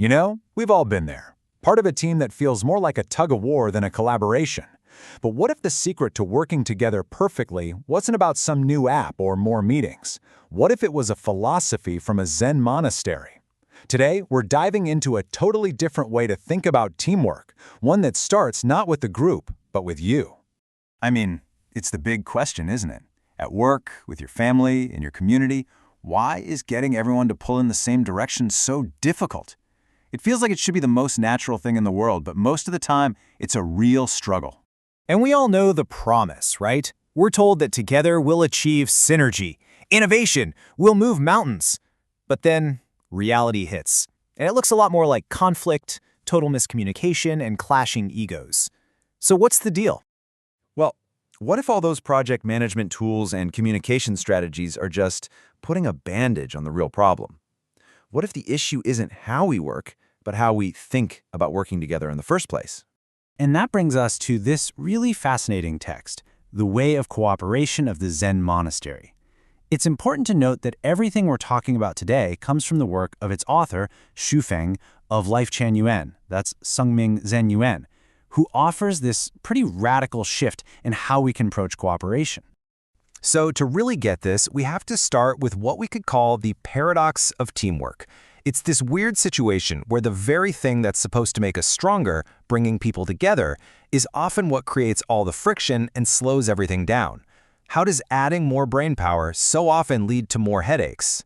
You know, we've all been there. Part of a team that feels more like a tug-of-war than a collaboration. But what if the secret to working together perfectly wasn't about some new app or more meetings? What if it was a philosophy from a Zen monastery? Today, we're diving into a totally different way to think about teamwork, one that starts not with the group, but with you. I mean, it's the big question, isn't it? At work, with your family, in your community, why is getting everyone to pull in the same direction so difficult? It feels like it should be the most natural thing in the world, but most of the time, it's a real struggle. And we all know the promise, right? We're told that together we'll achieve synergy, innovation, we'll move mountains. But then reality hits, and it looks a lot more like conflict, total miscommunication, and clashing egos. So what's the deal? Well, what if all those project management tools and communication strategies are just putting a bandage on the real problem? What if the issue isn't how we work, but how we think about working together in the first place? And that brings us to this really fascinating text, The Way of Cooperation of the Zen Monastery. It's important to note that everything we're talking about today comes from the work of its author, Xu Feng of Life Chan Yuan, that's Sungming Zen Yuan, who offers this pretty radical shift in how we can approach cooperation. So to really get this, we have to start with what we could call the paradox of teamwork. It's this weird situation where the very thing that's supposed to make us stronger, bringing people together, is often what creates all the friction and slows everything down. How does adding more brainpower so often lead to more headaches?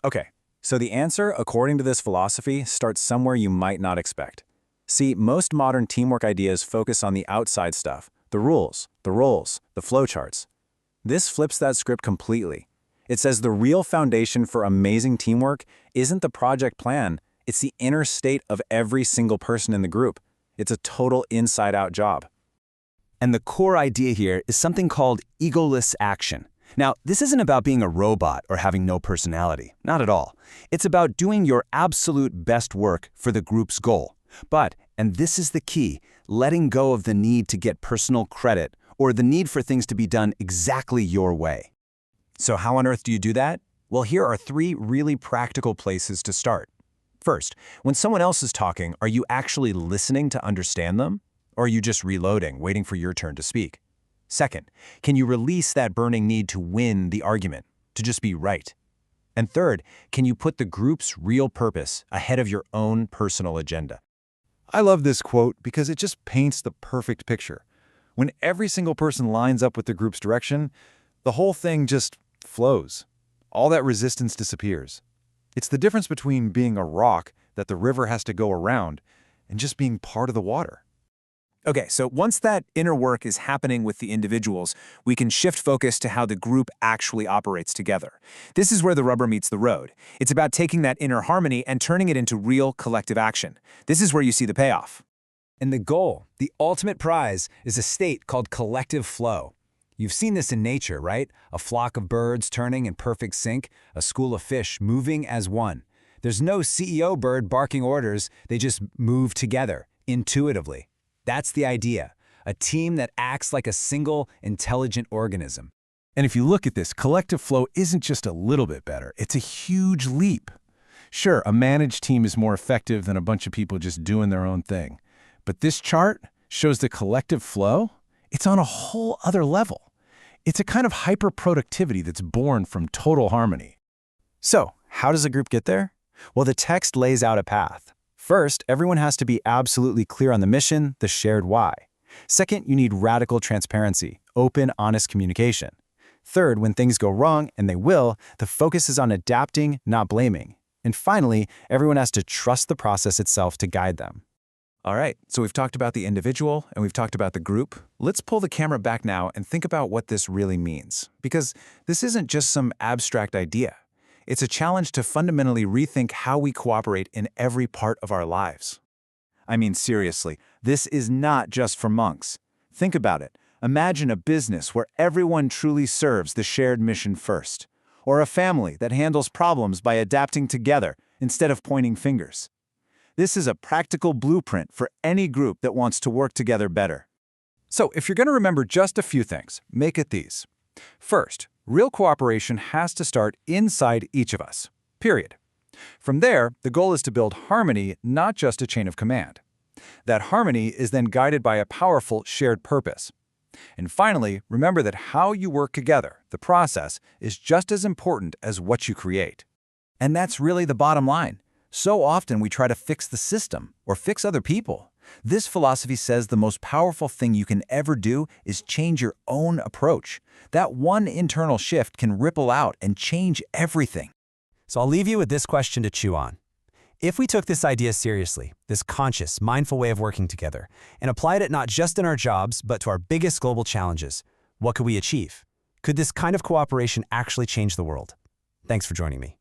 Okay, so the answer, according to this philosophy, starts somewhere you might not expect. See, most modern teamwork ideas focus on the outside stuff, the rules, the roles, the flowcharts. This flips that script completely. It says the real foundation for amazing teamwork isn't the project plan, it's the inner state of every single person in the group. It's a total inside-out job. And the core idea here is something called egoless action. Now, this isn't about being a robot or having no personality, not at all. It's about doing your absolute best work for the group's goal. But, and this is the key, letting go of the need to get personal credit or the need for things to be done exactly your way. So how on earth do you do that? Well, here are 3 really practical places to start. First, when someone else is talking, are you actually listening to understand them? Or are you just reloading, waiting for your turn to speak? Second, can you release that burning need to win the argument, to just be right? And third, can you put the group's real purpose ahead of your own personal agenda? I love this quote because it just paints the perfect picture. When every single person lines up with the group's direction, the whole thing just flows. All that resistance disappears. It's the difference between being a rock that the river has to go around and just being part of the water. Okay, so once that inner work is happening with the individuals, we can shift focus to how the group actually operates together. This is where the rubber meets the road. It's about taking that inner harmony and turning it into real collective action. This is where you see the payoff. And the goal, the ultimate prize, is a state called collective flow. You've seen this in nature, right? A flock of birds turning in perfect sync, a school of fish moving as one. There's no CEO bird barking orders, they just move together, intuitively. That's the idea, a team that acts like a single, intelligent organism. And if you look at this, collective flow isn't just a little bit better, it's a huge leap. Sure, a managed team is more effective than a bunch of people just doing their own thing. But this chart shows the collective flow, it's on a whole other level. It's a kind of hyper-productivity that's born from total harmony. So, how does a group get there? Well, the text lays out a path. First, everyone has to be absolutely clear on the mission, the shared why. Second, you need radical transparency, open, honest communication. Third, when things go wrong, and they will, the focus is on adapting, not blaming. And finally, everyone has to trust the process itself to guide them. All right, so we've talked about the individual and we've talked about the group. Let's pull the camera back now and think about what this really means. Because this isn't just some abstract idea. It's a challenge to fundamentally rethink how we cooperate in every part of our lives. I mean, seriously, this is not just for monks. Think about it. Imagine a business where everyone truly serves the shared mission first. Or a family that handles problems by adapting together instead of pointing fingers. This is a practical blueprint for any group that wants to work together better. So if you're going to remember just a few things, make it these. First, real cooperation has to start inside each of us, period. From there, the goal is to build harmony, not just a chain of command. That harmony is then guided by a powerful shared purpose. And finally, remember that how you work together, the process, is just as important as what you create. And that's really the bottom line. So often we try to fix the system or fix other people. This philosophy says the most powerful thing you can ever do is change your own approach. That one internal shift can ripple out and change everything. So I'll leave you with this question to chew on. If we took this idea seriously, this conscious, mindful way of working together, and applied it not just in our jobs, but to our biggest global challenges, what could we achieve? Could this kind of cooperation actually change the world? Thanks for joining me.